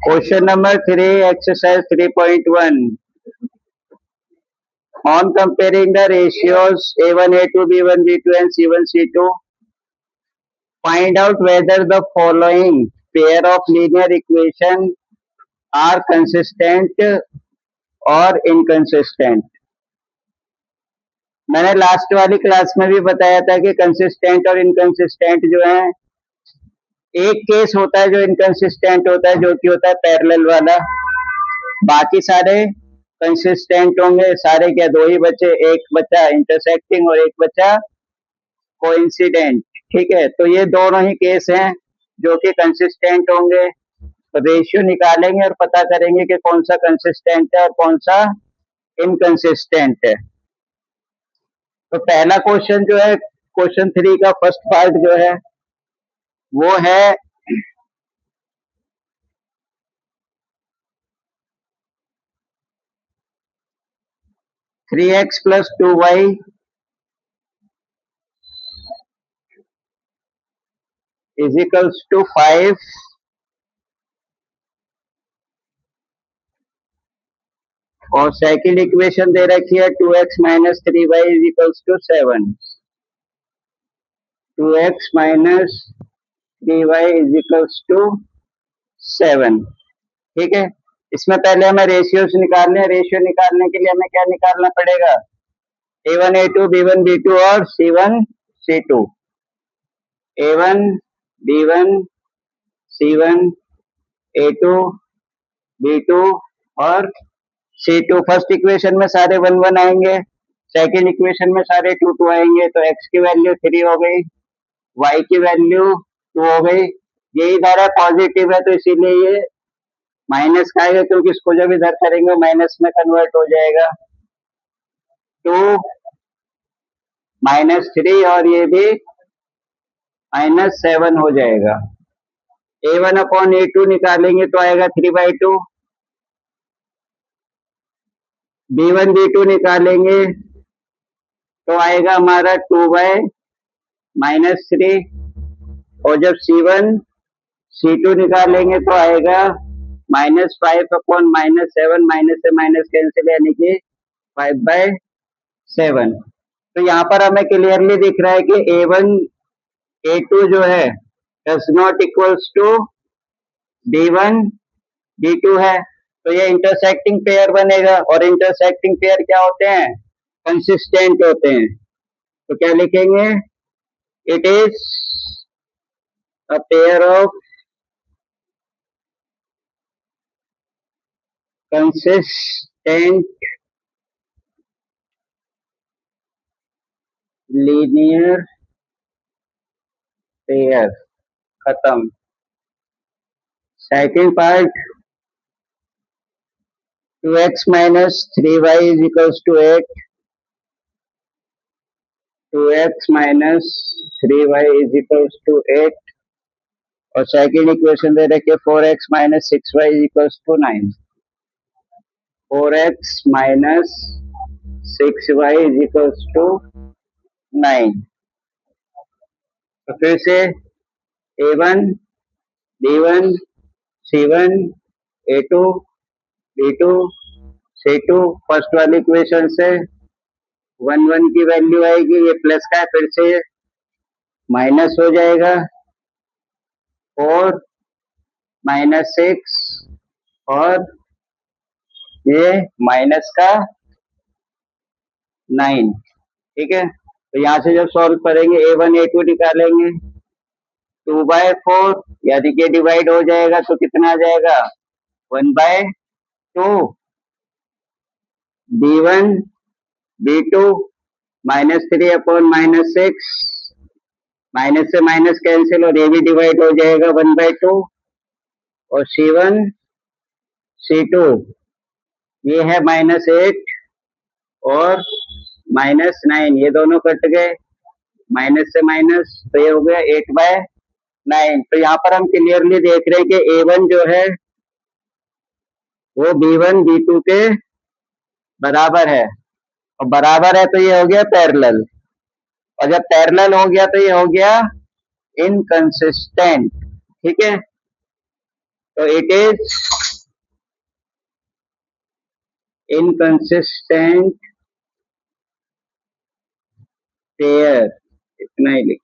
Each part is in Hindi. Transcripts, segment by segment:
Question number 3, exercise 3.1. On comparing the ratios A1, A2, B1, B2 and C1, C2, find out whether the following pair of linear equations are consistent or inconsistent. मैंने लास्ट वाली क्लास में भी बताया था कि कंसिस्टेंट और इनकंसिस्टेंट जो है, एक केस होता है जो इनकंसिस्टेंट होता है, जो कि होता है पैरेलल वाला। बाकी सारे कंसिस्टेंट होंगे। सारे क्या, दो ही बचे, एक बचा इंटरसेक्टिंग और एक बचा कोइंसिडेंट। ठीक है, तो ये दोनों ही केस हैं जो कि कंसिस्टेंट होंगे। तो रेशियो निकालेंगे और पता करेंगे कि कौन सा कंसिस्टेंट है और कौन सा इनकंसिस्टेंट है। तो पहला क्वेश्चन जो है, क्वेश्चन 3 का फर्स्ट पार्ट जो है वो है 3x plus 2y is equals to 5 और सेकंड इक्वेशन दे रखी है 2x minus 3y is equals to 7. 2x minus 3y is equals to 7. ठीक है, इसमें पहले हमें रेशियोज निकालने हैं। रेशियो निकालने के लिए हमें क्या निकालना पड़ेगा? A1, A2, B1, B2 और C1, C2। A1, B1, C1, A2, B2 और C2। फर्स्ट इक्वेशन में सारे 1 1 आएंगे, सेकंड इक्वेशन में सारे 2 2 आएंगे। तो x की वैल्यू 3 हो गई, y की वैल्यू 2 हो गई। ये इधर है पॉजिटिव है, तो इसीलिए ये माइनस का आएगा, क्योंकि इसको जब इधर करेंगे माइनस में कन्वर्ट हो जाएगा। 2 -3 और ये भी -7 हो जाएगा। A1 अपॉन A2 निकालेंगे तो आएगा 3/2। B1 B2 निकालेंगे तो आएगा हमारा 2/-3। और जब C1 C2 निकालेंगे तो आएगा -5 अपॉन -7, माइनस से माइनस कैंसिल, यानी कि 5/7। तो यहाँ पर हमें क्लियरली दिख रहा है कि A1 A2 जो है does not equals to B1 B2 है। तो ये इंटरसेक्टिंग पेयर बनेगा, और इंटरसेक्टिंग पेयर क्या होते हैं? कंसिस्टेंट होते हैं। तो क्या लिखेंगे? It is a pair of consistent linear pair। खत्म। Second part 2x minus 3y is equals to 8। 2x minus 3y is equals to 8 और सेकंड इक्वेशन दे रखिए 4x minus 6y is equals to 9। 4x minus 6y is equals to 9। तो फिर से A1 B1 C1 A2 B2 C2, first वाली इक्वेशन से 1 1 की वैल्यू आएगी, ये प्लस का है, फिर से माइनस हो जाएगा। 4 -6 और ये माइनस का 9। ठीक है, तो यहाँ से जब सॉल्व करेंगे A1 A2 निकालेंगे 2/4, यानी कि डिवाइड हो जाएगा तो कितना आ जाएगा? 1/2। B1 B2 -3 अपॉन -6, माइनस से माइनस कैंसिल और ये भी डिवाइड हो जाएगा 1/2। और C1 C2 ये है -8 और -9, ये दोनों कट गए, माइनस से माइनस, तो ये हो गया 8/9। तो यहाँ पर हम क्लियरली देख रहे हैं कि A1 जो है वो B1 B2 के बराबर है, और बराबर है तो ये हो गया पैरेलल, और जब पैरेलल हो गया तो ये हो गया इनकंसिस्टेंट। ठीक है, तो इट इज इनकंसिस्टेंट पेयर, इतना ही लिख।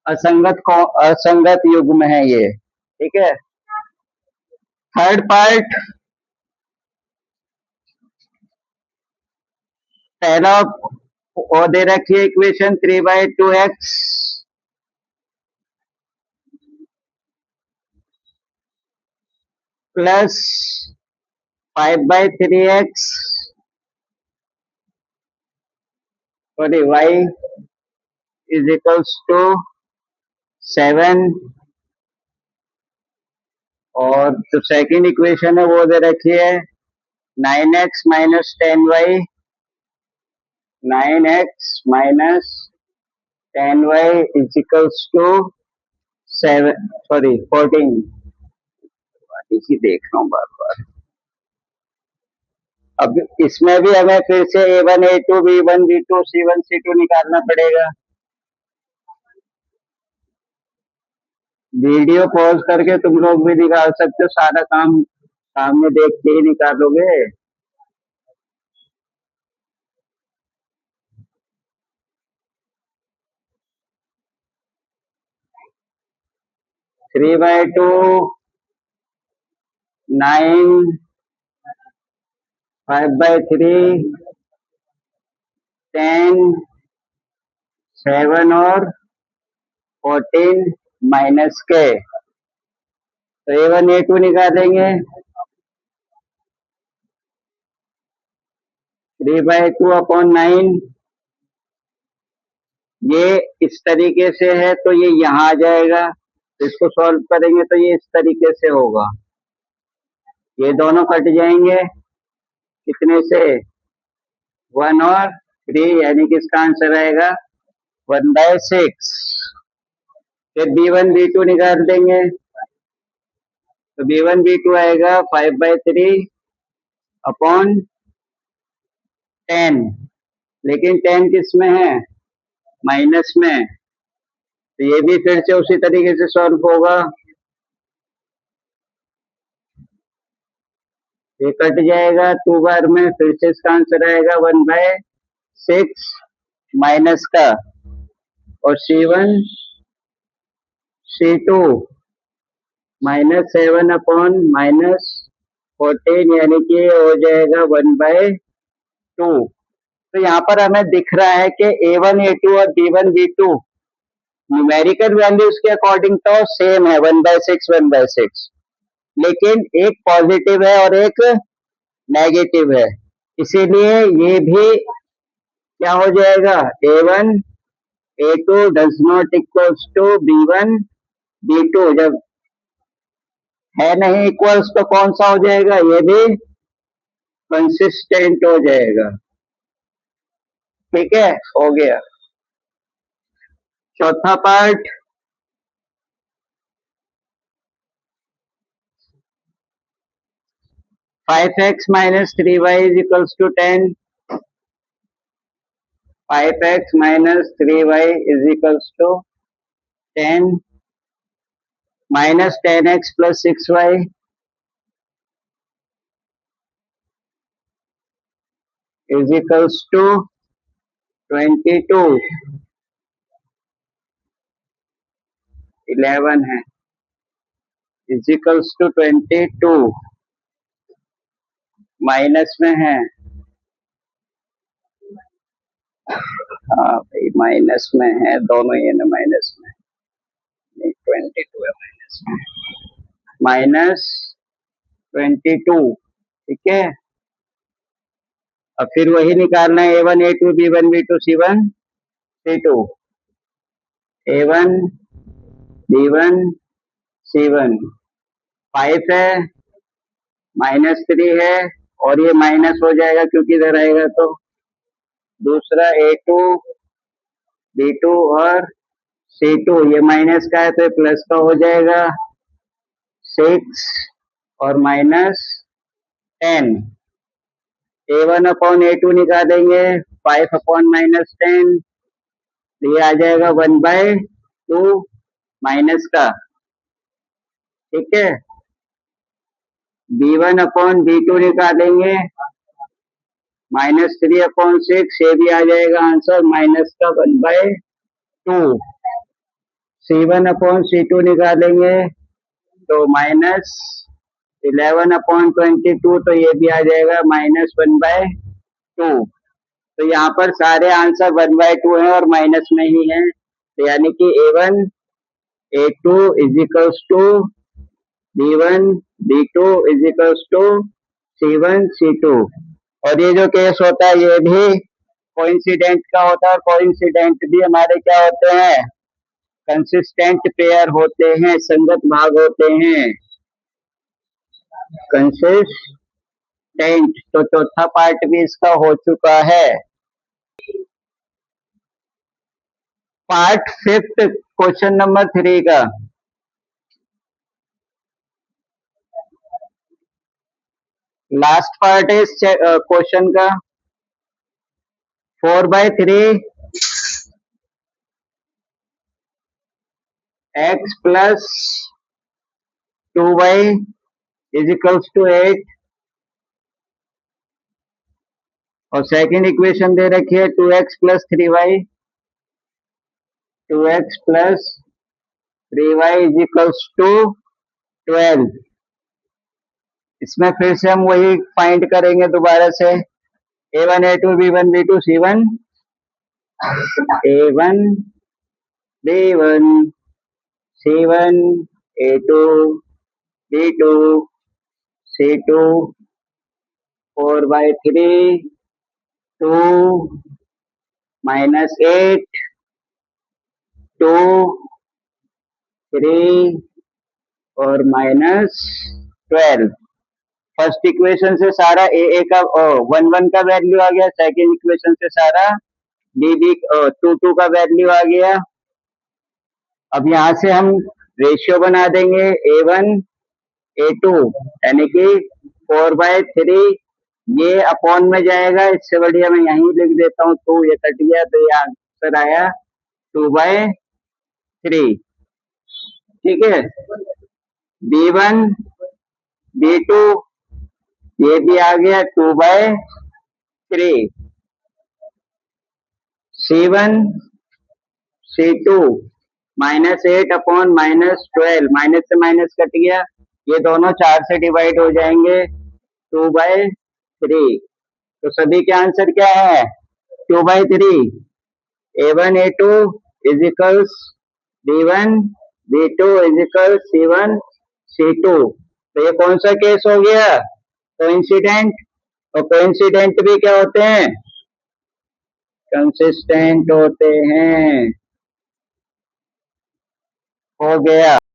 असंगत युग्म है ये, ठीक है। थर्ड पार्ट, पहला वो दे रखी है इक्वेशन 3/2x प्लस 5/3x और y इज इक्वल्स टू 7, और जो सेकंड इक्वेशन है वो दे रखी है 9x minus 10y, 9x minus 10y is equals to 14। इसी देख रहा हूँ बार बार। अब इसमें भी हमें फिर से A1 A2 B1 B2 C1 C2 निकालना पड़ेगा। वीडियो पॉज करके तुम लोग भी निकाल सकते हो, सारा काम सामने देख के ही निकालोगे। थ्री बाय टू 9, 5/3 10, 7 और 14 माइनस के, तो A1 A2 निकालेंगे। 3/2/9, ये इस तरीके से है तो ये यहाँ आ जाएगा, तो इसको सॉल्व करेंगे तो ये इस तरीके से होगा, ये दोनों कट जाएंगे कितने से 1 और 3, यानी कि इसका आंसर आएगा 1/6। फिर B1 B2 निकाल देंगे, तो B1 B2 आएगा 5/3/10, लेकिन 10 किस में है, माइनस में, तो ये भी फिर से उसी तरीके से सॉल्व होगा, ये कट जाएगा 2 बार में, फिर से इसका आंसर आएगा 1/6 माइनस का, और C1 C2 -7/-14, यानी कि हो जाएगा 1/2। तो यहाँ पर हमें दिख रहा है कि A1 A2 और B1 B2 न्यूमेरिकल वैल्यूज के अकॉर्डिंग तो सेम है 1/6 1/6, लेकिन एक पॉजिटिव है और एक नेगेटिव है, इसीलिए ये भी क्या हो जाएगा, A1 A2 does not equals to B1 B2, जब है नहीं इक्वल्स तो कौन सा हो जाएगा, ये भी कंसिस्टेंट हो जाएगा। ठीक है, हो गया। चौथा part, five x minus 3y is equals to 10, 5x minus 3y is equals to 10, minus 10x plus 6y is equals to 22, 11 है, इज इक्वल्स टू 22, माइनस में है, हाँ भाई माइनस में है, दोनों ये ना माइनस में, नहीं 22 है माइनस में, -22, ठीक है। अब फिर वही निकालना है A1 A2 B1 B2 C1 C2, A1 B1 C1, 5 है, -3 है, और ये माइनस हो जाएगा क्योंकि इधर आएगा, तो दूसरा A2 B2 और C2, ये माइनस का है तो ये प्लस का हो जाएगा, 6 और -10, A1 A2 निकालेंगे 5/-10, ये आ जाएगा 1/2 माइनस का, ठीक है। B1 अपॉन B2 निकालेंगे, -3/6, ये भी आ जाएगा आंसर माइनस का 1/2। C1 अपॉन C2 निकालेंगे तो -11/22, तो ये भी आ जाएगा -1/2। तो यहाँ पर सारे आंसर 1/2 है और माइनस में ही है, तो यानी कि A1 A2 is equals to B1 B2 is equals to C1 C2। और ये जो केस होता है ये भी कोइंसिडेंट का होता है, और कोइंसिडेंट भी हमारे क्या होते हैं, कंसिस्टेंट पेयर होते हैं, संगत भाग होते हैं, कंसिस्टेंट। तो चौथा पार्ट भी इसका हो चुका है। पार्ट 5 क्वेश्चन नंबर 3 का, लास्ट पार्ट है इस क्वेश्चन का। 4/3 x plus 2y is equals to 8, और सेकंड इक्वेशन दे रखी है 2x plus 3y, 2x plus 3y is equals to 12। इसमें फिर से हम वही फाइंड करेंगे दोबारा से, A1 A2 B1 B2 C1, A1 B1 C1 A2 B2 C2, 4/3 2 -8 2 3 और -12। फर्स्ट इक्वेशन से सारा ए का 1 का वैल्यू आ गया, सेकंड इक्वेशन से सारा बी 2 का वैल्यू आ गया। अब यहाँ से हम रेशियो बना देंगे A1 A2, यानी कि 4/3, ये अपॉन में जाएगा, इससे बढ़िया मैं यहीं लिख देता हूँ, 2 ये कट गया, तो ये आंसर आया 2/3। ठीक है, B1 B2 ये भी आ गया 2/3, C1 C2 -8 अपॉन -12, माइनस से माइनस कट गया, ये दोनों 4 से डिवाइड हो जाएंगे, 2/3। तो सभी के आंसर क्या है, 2/3। A1 A2 is equals B1 B2 is equals C1 C2। तो ये कौन सा केस हो गया, कोइंसिडेंट, और कोइंसिडेंट भी क्या होते हैं, कंसिस्टेंट होते हैं। हो गया।